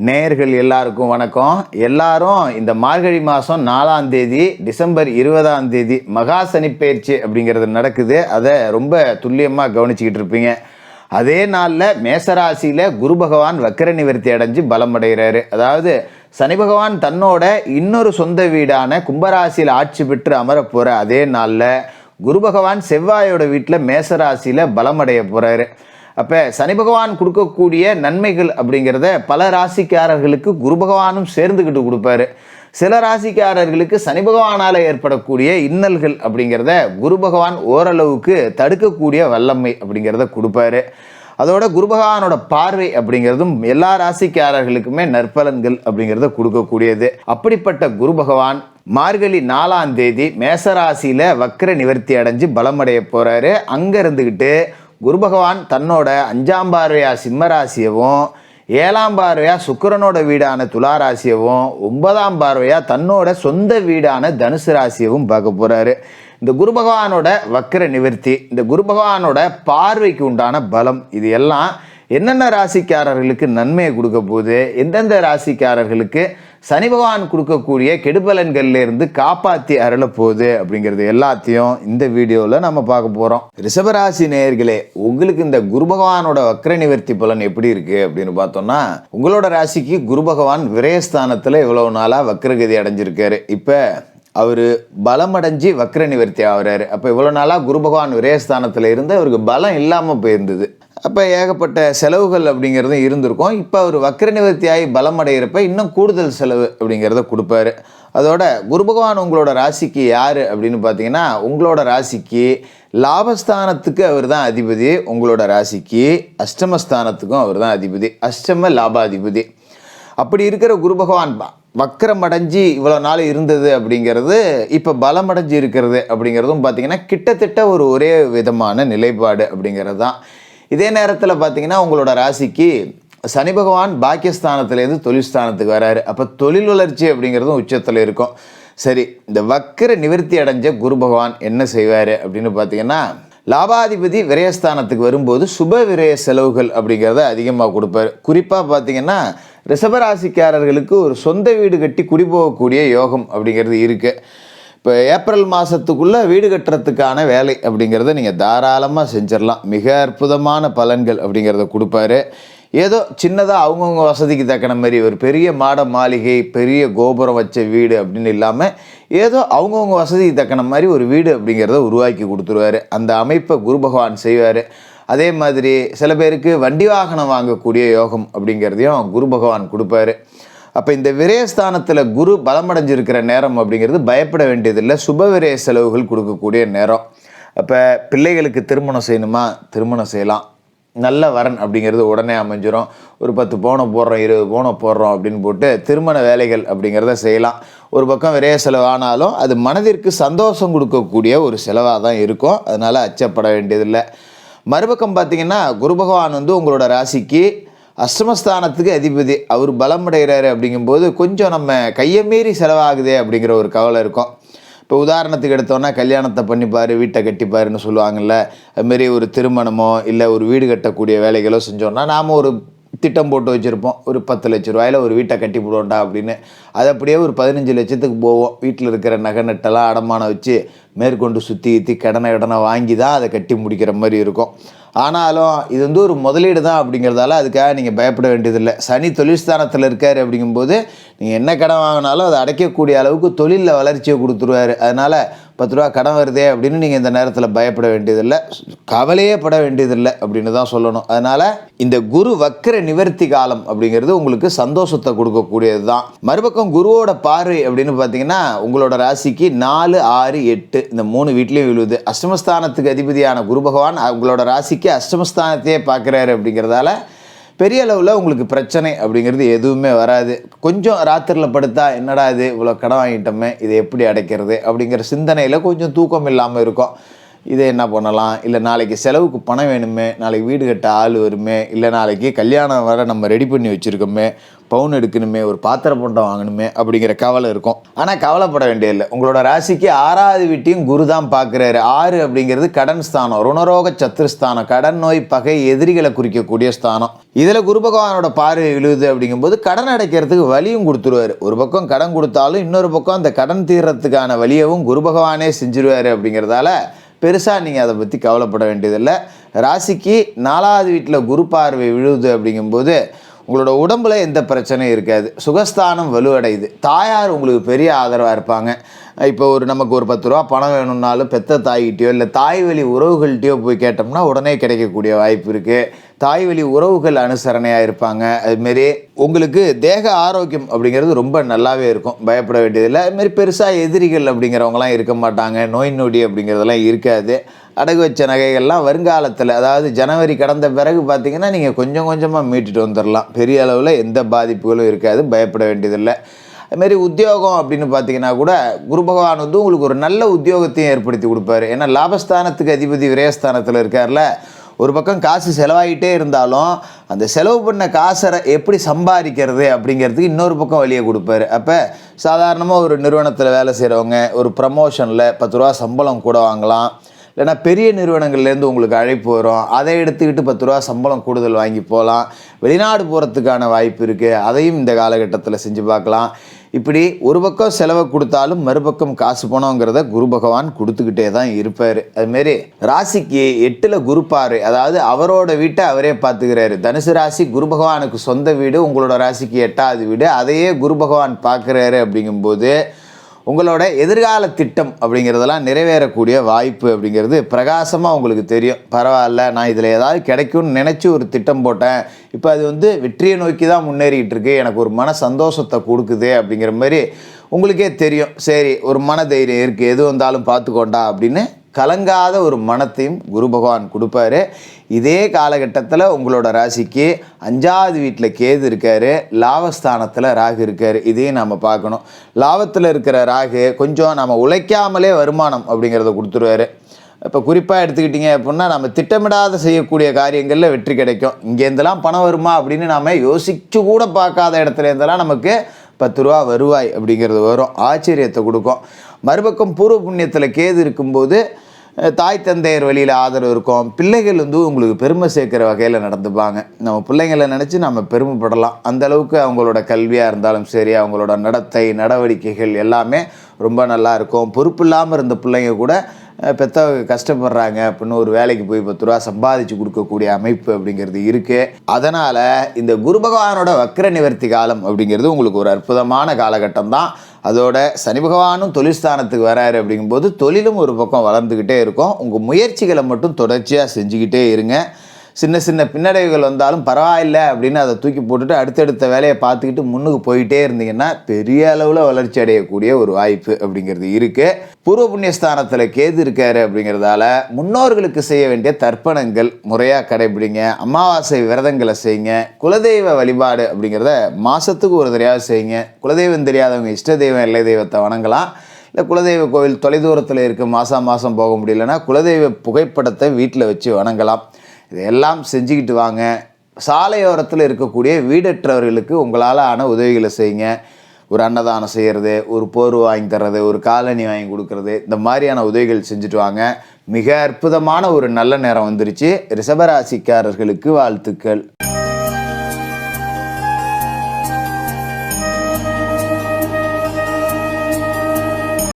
நேயர்கள் எல்லாருக்கும் வணக்கம். எல்லாரும் இந்த மார்கழி மாதம் 4ஆம் தேதி டிசம்பர் 20ஆம் தேதி மகா சனிப்பெயர்ச்சி அப்படிங்கிறது நடக்குது. அதை ரொம்ப துல்லியமாக கவனிச்சுக்கிட்டு இருப்பீங்க. அதே நாளில் மேசராசியில் குரு பகவான் வக்கர நிவர்த்தி அடைஞ்சு பலம் அடைகிறாரு. அதாவது சனி பகவான் தன்னோட இன்னொரு சொந்த வீடான கும்பராசியில் ஆட்சி பெற்று அமரப்போகிற அதே நாளில் குரு பகவான் செவ்வாயோட வீட்டில் மேசராசியில் பலமடைய போகிறாரு. அப்போ சனி பகவான் கொடுக்கக்கூடிய நன்மைகள் அப்படிங்கிறத பல ராசிக்காரர்களுக்கு குரு பகவானும் சேர்ந்துக்கிட்டு கொடுப்பாரு. சில ராசிக்காரர்களுக்கு சனி பகவானால் ஏற்படக்கூடிய இன்னல்கள் அப்படிங்கிறத குரு பகவான் ஓரளவுக்கு தடுக்கக்கூடிய வல்லமை அப்படிங்கிறத கொடுப்பாரு. அதோட குரு பகவானோட பார்வை அப்படிங்கிறதும் எல்லா ராசிக்காரர்களுக்குமே நற்பலன்கள் அப்படிங்கிறத கொடுக்கக்கூடியது. அப்படிப்பட்ட குரு பகவான் மார்கழி 4ஆம் தேதி மேசராசியில் வக்கர நிவர்த்தி அடைஞ்சு பலமடைய போகிறாரு. அங்கே இருந்துக்கிட்டு குரு பகவான் தன்னோட 5ஆம் பார்வையா சிம்மராசியவும் 7ஆம் பார்வையா சுக்கிரனோட வீடான துளாராசியவும் 9ஆம் பார்வையா தன்னோட சொந்த வீடான தனுசு ராசியவும் பார்க்க போறாரு. இந்த குரு பகவானோட வக்கர நிவர்த்தி, இந்த குரு பகவானோட பார்வைக்கு உண்டான பலம், இது எல்லாம் என்னென்ன ராசிக்காரர்களுக்கு நன்மையை கொடுக்க போகுது, எந்தெந்த ராசிக்காரர்களுக்கு சனி பகவான் கொடுக்கக்கூடிய கெடுபலன்கள்ல இருந்து காப்பாற்றி அருள போகுது அப்படிங்கிறது எல்லாத்தையும் இந்த வீடியோவில் நம்ம பார்க்க போகிறோம். ரிஷபராசி நேயர்களே, உங்களுக்கு இந்த குரு பகவானோட வக்கர நிவர்த்தி பலன் எப்படி இருக்கு அப்படின்னு பார்த்தோம்னா, உங்களோட ராசிக்கு குரு பகவான் விரயஸ்தானத்தில் இவ்வளவு நாளாக வக்கரகதி அடைஞ்சிருக்காரு. இப்போ அவர் பலமடைஞ்சு வக்கர நிவர்த்தி ஆகிறாரு. அப்போ இவ்வளோ நாளாக குரு பகவான் விரயஸ்தானத்தில் இருந்து அவருக்கு பலம் இல்லாமல் போயிருந்தது. அப்போ ஏகப்பட்ட செலவுகள் அப்படிங்கிறதும் இருந்திருக்கும். இப்போ அவர் வக்கர நிவர்த்தி ஆகி பலம் அடைகிறப்ப இன்னும் கூடுதல் செலவு அப்படிங்கிறத கொடுப்பாரு. அதோட குரு பகவான் உங்களோட ராசிக்கு யார் அப்படின்னு பார்த்தீங்கன்னா, உங்களோட ராசிக்கு லாபஸ்தானத்துக்கு அவர் தான் அதிபதி, உங்களோட ராசிக்கு அஷ்டமஸ்தானத்துக்கும் அவர் தான் அதிபதி, அஷ்டம லாபாதிபதி. அப்படி இருக்கிற குரு பகவான் வக்கரம் அடைஞ்சி இவ்வளோ நாள் இருந்தது அப்படிங்கிறது இப்போ பலமடைஞ்சு இருக்கிறது அப்படிங்கிறதும் பார்த்தீங்கன்னா கிட்டத்தட்ட ஒரே விதமான நிலைப்பாடு அப்படிங்கிறது தான். இதே நேரத்தில் பார்த்தீங்கன்னா உங்களோட ராசிக்கு சனி பகவான் பாக்கியஸ்தானத்துலேருந்து தொழில் ஸ்தானத்துக்கு வராரு. அப்போ தொழில் வளர்ச்சி அப்படிங்கிறதும் உச்சத்தில் இருக்கும். சரி, இந்த வக்கர நிவர்த்தி அடைஞ்ச குரு பகவான் என்ன செய்வார் அப்படின்னு பார்த்தீங்கன்னா, லாபாதிபதி விரயஸ்தானத்துக்கு வரும்போது சுப விரய செலவுகள் அப்படிங்கிறத அதிகமாக கொடுப்பார். குறிப்பாக பார்த்தீங்கன்னா ரிஷபராசிக்காரர்களுக்கு ஒரு சொந்த வீடு கட்டி குடிபோகக்கூடிய யோகம் அப்படிங்கிறது இருக்குது. இப்போ ஏப்ரல் மாதத்துக்குள்ளே வீடு கட்டுறதுக்கான வேலை அப்படிங்கிறத நீங்கள் தாராளமாக செஞ்சிடலாம். மிக அற்புதமான பலன்கள் அப்படிங்கிறத கொடுப்பாரு. ஏதோ சின்னதாக அவங்கவுங்க வசதிக்கு தக்கன மாதிரி ஒரு பெரிய மாட மாளிகை, பெரிய கோபுரம் வச்ச வீடு அப்படின்னு இல்லாமல் ஏதோ அவங்கவுங்க வசதிக்கு தக்கன மாதிரி ஒரு வீடு அப்படிங்கிறத உருவாக்கி கொடுத்துருவார். அந்த அமைப்பை குரு பகவான் செய்வார். அதே மாதிரி சில பேருக்கு வண்டி வாகனம் வாங்கக்கூடிய யோகம் அப்படிங்கிறதையும் குரு பகவான் கொடுப்பாரு. அப்போ இந்த விரயஸ்தானத்தில் குரு பலமடைஞ்சிருக்கிற நேரம் அப்படிங்கிறது பயப்பட வேண்டியதில்லை, சுப விரய செலவுகள் கொடுக்கக்கூடிய நேரம். அப்போ பிள்ளைகளுக்கு திருமணம் செய்யணுமா, திருமணம் செய்யலாம். நல்ல வரன் அப்படிங்கிறது உடனே அமைஞ்சிரும். ஒரு 10 பவுனம் போடுறோம், 20 பவுனம் போடுறோம் அப்படின்னு போட்டு திருமண வேலைகள் அப்படிங்கிறத செய்யலாம். ஒரு பக்கம் விரைய செலவானாலும் அது மனதிற்கு சந்தோஷம் கொடுக்கக்கூடிய ஒரு செலவாக தான் இருக்கும். அதனால் அச்சப்பட வேண்டியதில்லை. மறுபக்கம் பார்த்தீங்கன்னா குரு பகவான் உங்களோட ராசிக்கு அஷ்டமஸ்தானத்துக்கு அதிபதி, அவர் பலமடைகிறாரு. அப்படிங்கும்போது கொஞ்சம் நம்ம கையை மீறி செலவாகுதே அப்படிங்கிற ஒரு கவலை இருக்கும். இப்போ உதாரணத்துக்கு எடுத்தோன்னா கல்யாணத்தை பண்ணிப்பார், வீட்டை கட்டிப்பாருன்னு சொல்லுவாங்கள்ல, அதுமாரி ஒரு திருமணமோ இல்லை ஒரு வீடு கட்டக்கூடிய வேலைகளோ செஞ்சோன்னா நாம் ஒரு திட்டம் போட்டு வச்சுருப்போம். ஒரு 10 லட்ச ரூபாயில் ஒரு வீட்டை கட்டி போடுவோண்டா அப்படின்னு. அது அப்படியே ஒரு 15 லட்சத்துக்கு போவோம். வீட்டில் இருக்கிற நகை நட்டெல்லாம் அடமானம் வச்சு மேற்கொண்டு சுற்றி கடனை வாங்கி தான் அதை கட்டி முடிக்கிற மாதிரி இருக்கும். ஆனாலும் இது ஒரு முதலீடு தான் அப்படிங்கிறதால அதுக்காக நீங்கள் பயப்பட வேண்டியதில்லை. சனி தொழில் ஸ்தானத்தில் இருக்கார் அப்படிங்கும்போது நீங்கள் என்ன கடன் வாங்கினாலும் அதை அடைக்கக்கூடிய அளவுக்கு தொழிலில் வளர்ச்சியை கொடுத்துருவார். அதனால் 10 ரூபா கடன் வருதே அப்படின்னு நீங்கள் இந்த நேரத்தில் பயப்பட வேண்டியதில்லை, கவலையே பட வேண்டியதில்லை அப்படின்னு தான் சொல்லணும். அதனால் இந்த குரு வக்கர நிவர்த்தி காலம் அப்படிங்கிறது உங்களுக்கு சந்தோஷத்தை கொடுக்கக்கூடியது தான். மறுபக்கம் குருவோட பார்வை அப்படின்னு பார்த்தீங்கன்னா உங்களோட ராசிக்கு 4, 6, 8 இந்த 3 வீட்லேயும் விழுவுது. அஷ்டமஸ்தானத்துக்கு அதிபதியான குரு பகவான் உங்களோட ராசிக்கு அஷ்டமஸ்தானத்தையே பார்க்குறாரு. அப்படிங்கிறதால பெரிய அளவில் உங்களுக்கு பிரச்சனை அப்படிங்கிறது எதுவுமே வராது. கொஞ்சம் ராத்திரியில் படுத்தா என்னடா இது இவ்வளோ கடன் வாங்கிட்டோமே, இதை எப்படி அடைக்கிறது அப்படிங்கிற சிந்தனையில் கொஞ்சம் தூக்கம் இல்லாமல் இருக்கும். இதை என்ன பண்ணலாம், இல்லை நாளைக்கு செலவுக்கு பணம் வேணுமே, நாளைக்கு வீடு கட்ட ஆள் வருமே, இல்லை நாளைக்கு கல்யாணம் வர நம்ம ரெடி பண்ணி வச்சுருக்கோமே, பவுன் எடுக்கணுமே, ஒரு பாத்திர பண்டம் வாங்கணுமே அப்படிங்கிற கவலை இருக்கும். ஆனால் கவலைப்பட வேண்டியதில்லை. உங்களோட ராசிக்கு 6வது வீட்டையும் குரு தான் பார்க்குறாரு. 6 அப்படிங்கிறது கடன் ஸ்தானம், ருணரோக சத்துருஸ்தானம், கடன் நோய் பகை எதிரிகளை குறிக்கக்கூடிய ஸ்தானம். இதில் குரு பகவானோட பார்வை விழுது அப்படிங்கும்போது கடன் அடைக்கிறதுக்கு வழியும் கொடுத்துருவார். ஒரு பக்கம் கடன் கொடுத்தாலும் இன்னொரு பக்கம் அந்த கடன் தீர்றதுக்கான வழியவும் குரு பகவானே செஞ்சிருவார். அப்படிங்கிறதால பெருசாக நீங்கள் அதை பற்றி கவலைப்பட வேண்டியதில்லை. ராசிக்கு 4வது வீட்டில் குரு பார்வை விழுது அப்படிங்கும்போது உங்களோட உடம்புல எந்த பிரச்சனையும் இருக்காது. சுகஸ்தானம் வலுவடையுது. தாயார் உங்களுக்கு பெரிய ஆதரவாக இருப்பாங்க. இப்போ நமக்கு ஒரு 10 ரூபா பணம் வேணும்னாலும் பெத்த தாய்கிட்டையோ இல்லை தாய் வழி உறவுகள்கிட்டையோ போய் கேட்டோம்னா உடனே கிடைக்கக்கூடிய வாய்ப்பு இருக்குது. தாய் வழி உறவுகள் அனுசரணையாக இருப்பாங்க. அதுமாரி உங்களுக்கு தேக ஆரோக்கியம் அப்படிங்கிறது ரொம்ப நல்லாவே இருக்கும். பயப்பட வேண்டியதில்லை. அதுமாரி பெருசாக எதிரிகள் அப்படிங்கிறவங்களாம் இருக்க மாட்டாங்க. நோய் நொடி அப்படிங்கிறதெல்லாம் இருக்காது. அடகு வச்ச நகைகள்லாம் வருங்காலத்தில், அதாவது ஜனவரி கடந்த பிறகு பார்த்தீங்கன்னா நீங்கள் கொஞ்சம் கொஞ்சமாக மீட்டுட்டு வந்துடலாம். பெரிய அளவில் எந்த பாதிப்புகளும் இருக்காது. பயப்பட வேண்டியதில்லை. அதுமாரி உத்தியோகம் அப்படின்னு பார்த்தீங்கன்னா கூட குரு பகவான் உங்களுக்கு ஒரு நல்ல உத்தியோகத்தையும் ஏற்படுத்தி கொடுப்பாரு. ஏன்னா லாபஸ்தானத்துக்கு அதிபதி விரயஸ்தானத்தில் இருக்கார்ல. ஒரு பக்கம் காசு செலவாகிட்டே இருந்தாலும் அந்த செலவு பண்ண காசை எப்படி சம்பாதிக்கிறது அப்படிங்கிறதுக்கு இன்னொரு பக்கம் வழியை கொடுப்பாரு. அப்போ சாதாரணமாக ஒரு நிறுவனத்தில் வேலை செய்கிறவங்க ஒரு ப்ரமோஷனில் 10 ரூபா சம்பளம் கூட வாங்கலாம். இல்லைனா பெரிய நிறுவனங்கள்லேருந்து உங்களுக்கு அழைப்பு வரும். அதை எடுத்துக்கிட்டு 10 ரூபா சம்பளம் கூடுதல் வாங்கி போகலாம். வெளிநாடு போகிறதுக்கான வாய்ப்பு இருக்குது. அதையும் இந்த காலகட்டத்தில் செஞ்சு பார்க்கலாம். இப்படி ஒரு பக்கம் செலவை கொடுத்தாலும் மறுபக்கம் காசு பணங்கிறத குரு பகவான் கொடுத்துக்கிட்டே தான் இருப்பார். அதுமாரி ராசிக்கு 8ல் குரு பார்வை, அதாவது அவரோட வீட்டை அவரே பார்த்துக்கிறாரு. தனுசு ராசி குரு பகவானுக்கு சொந்த வீடு. உங்களோட ராசிக்கு 8வது வீடு. அதையே குரு பகவான் பார்க்குறாரு. அப்படிங்கும்போது உங்களோட எதிர்கால திட்டம் அப்படிங்கிறதெல்லாம் நிறைவேறக்கூடிய வாய்ப்பு அப்படிங்கிறது பிரகாசமாக உங்களுக்கு தெரியும். பரவாயில்ல, நான் இதில் ஏதாவது கிடைக்கும்னு நினச்சி ஒரு திட்டம் போட்டேன், இப்போ அது வெற்றியை நோக்கி தான் முன்னேறிக்கிட்டு இருக்கு, எனக்கு ஒரு மன சந்தோஷத்தை கொடுக்குது அப்படிங்கிற மாதிரி உங்களுக்கே தெரியும். சரி, ஒரு மன தைரியம் இருக்குது, எது வந்தாலும் பார்த்துக்கோண்டா அப்படின்னு கலங்காத ஒரு மனத்தையும் குரு பகவான் கொடுப்பாரு. இதே காலகட்டத்தில் உங்களோட ராசிக்கு 5வது வீட்டில் கேது இருக்கார். லாபஸ்தானத்தில் ராகு இருக்கார். இதையும் நம்ம பார்க்கணும். லாபத்தில் இருக்கிற ராகு கொஞ்சம் நம்ம உழைக்காமலே வருமானம் அப்படிங்கிறத கொடுத்துருவாரு. இப்போ குறிப்பாக எடுத்துக்கிட்டிங்க அப்படின்னா நம்ம திட்டமிடாத செய்யக்கூடிய காரியங்களில் வெற்றி கிடைக்கும். இங்கேருந்தெல்லாம் பணம் வருமா அப்படின்னு நாம் யோசிச்சு கூட பார்க்காத இடத்துல இருந்தெல்லாம் நமக்கு 10 ரூபா வருவாய் அப்படிங்கிறது வரும். ஆச்சரியத்தை கொடுக்கும். மறுபக்கம் பூர்வ புண்ணியத்தில் கேது இருக்கும்போது தாய் தந்தையர் வழியில் ஆதரவு இருக்கும். பிள்ளைகள் உங்களுக்கு பெருமை சேர்க்குற வகையில் நடந்துப்பாங்க. நம்ம பிள்ளைங்களை நினச்சி நம்ம பெருமைப்படலாம். அந்தளவுக்கு அவங்களோட கல்வியாக இருந்தாலும் சரி, அவங்களோட நடத்தை நடவடிக்கைகள் எல்லாமே ரொம்ப நல்லா இருக்கும். பொறுப்பு இல்லாமல் இருந்த பிள்ளைங்க கூட பெற்றவங்க கஷ்டப்படுறாங்க அப்படின்னு ஒரு வேலைக்கு போய் 10 ரூபா சம்பாதிச்சு கொடுக்கக்கூடிய அமைப்பு அப்படிங்கிறது இருக்குது. அதனால் இந்த குரு பகவானோட வக்ர நிவர்த்தி காலம் அப்படிங்கிறது உங்களுக்கு ஒரு அற்புதமான காலகட்டம் தான். அதோட சனி பகவானும் தொழில்ஸ்தானத்துக்கு வராரு. அப்படிங்கும்போது தொழிலும் ஒரு பக்கம் வளர்ந்துக்கிட்டே இருக்கும். உங்கள் முயற்சிகளை மட்டும் தொடர்ச்சியாக செஞ்சுக்கிட்டே இருங்க. சின்ன சின்ன பின்னடைவுகள் வந்தாலும் பரவாயில்லை அப்படின்னு அதை தூக்கி போட்டுட்டு அடுத்தடுத்த வேலையை பார்த்துக்கிட்டு முன்னுக்கு போயிட்டே இருந்தீங்கன்னா பெரிய அளவில் வளர்ச்சி அடையக்கூடிய ஒரு வாய்ப்பு அப்படிங்கிறது இருக்குது. பூர்வ புண்ணியஸ்தானத்தில் கேது இருக்காரு. அப்படிங்கிறதால முன்னோர்களுக்கு செய்ய வேண்டிய தர்ப்பணங்கள் முறையாக கடைபிடிங்க. அமாவாசை விரதங்களை செய்யுங்க. குலதெய்வ வழிபாடு அப்படிங்கிறத மாதத்துக்கு ஒரு தடவையாவது செய்யுங்க. குலதெய்வம் தெரியாதவங்க இஷ்ட தெய்வம் எல்லை தெய்வத்தை வணங்கலாம். இல்லை குலதெய்வ கோவில் தொலைதூரத்தில் இருக்க மாதம் போக முடியலன்னா குலதெய்வ புகைப்படத்தை வீட்டில் வச்சு வணங்கலாம். இதையெல்லாம் செஞ்சுக்கிட்டு வாங்க. சாலையோரத்தில் இருக்கக்கூடிய வீடற்றவர்களுக்கு உங்களால் ஆன உதவிகளை செய்யுங்க. ஒரு அன்னதானம் செய்கிறது, ஒரு போர்வை வாங்கி தர்றது, ஒரு காலணி வாங்கி கொடுக்கறது, இந்த மாதிரியான உதவிகள் செஞ்சுட்டு வாங்க. மிக அற்புதமான ஒரு நல்ல நேரம் வந்துருச்சு. ரிஷபராசிக்காரர்களுக்கு வாழ்த்துக்கள்.